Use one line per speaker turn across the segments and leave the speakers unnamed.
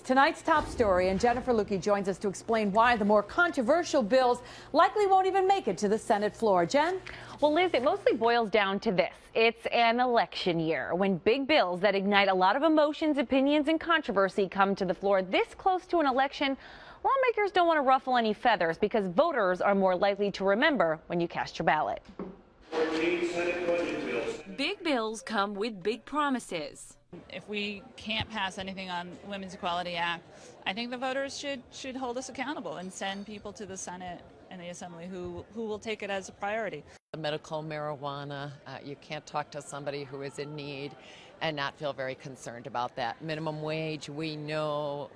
tonight's top story, and Jennifer Lewke joins us to explain why the more controversial bills likely won't even make it to the Senate floor. Jen?
Well, Liz, it mostly boils down to this. It's an election year when big bills that ignite a lot of emotions, opinions, and controversy come to the floor this close to an election. Lawmakers don't want to ruffle any feathers because voters are more likely to remember when you cast your ballot.
14 Senate budget bills.
Big bills come with big promises.
If we can't pass anything on Women's Equality Act, I think the voters should hold us accountable and send people to the Senate and the Assembly who will take it as a priority.
Medical marijuana, you can't talk to somebody who is in need and not feel very concerned about that. Minimum wage, we know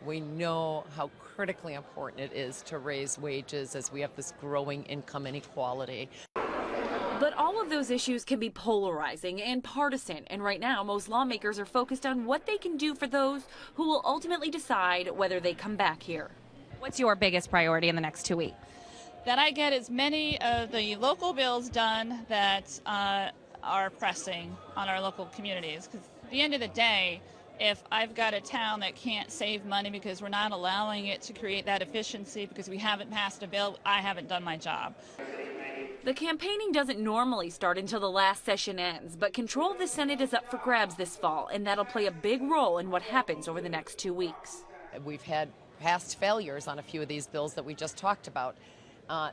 how critically important it is to raise wages as we have this growing income inequality.
But all of those issues can be polarizing and partisan, and right now most lawmakers are focused on what they can do for those who will ultimately decide whether they come back here.
What's your biggest priority in the next 2 weeks?
That I get as many of the local bills done that are pressing on our local communities. Because at the end of the day, if I've got a town that can't save money because we're not allowing it to create that efficiency because we haven't passed a bill, I haven't done my job.
The campaigning doesn't normally start until the last session ends, but control of the Senate is up for grabs this fall, and that'll play a big role in what happens over the next 2 weeks.
We've had past failures on a few of these bills that we just talked about.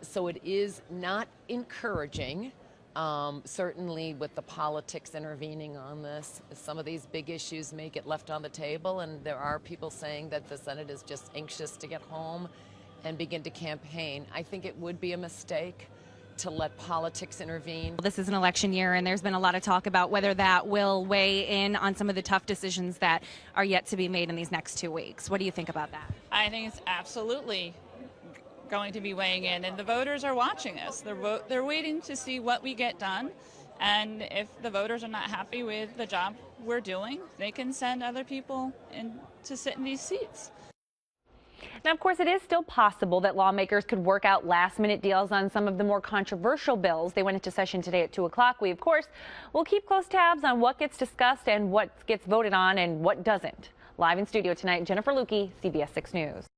So it is not encouraging, certainly with the politics intervening on this. Some of these big issues may get left on the table, and there are people saying that the Senate is just anxious to get home and begin to campaign. I think it would be a mistake to let politics intervene.
This is an election year, and there's been a lot of talk about whether that will weigh in on some of the tough decisions that are yet to be made in these next 2 weeks. What do you think about that?
I think it's absolutely going to be weighing in, and the voters are watching us. They're waiting to see what we get done, and if the voters are not happy with the job we're doing, they can send other people in to sit in these seats.
Now, of course, it is still possible that lawmakers could work out last-minute deals on some of the more controversial bills. They went into session today at 2 o'clock. We, of course, will keep close tabs on what gets discussed and what gets voted on and what doesn't. Live in studio tonight, Jennifer Lewke, CBS 6 News.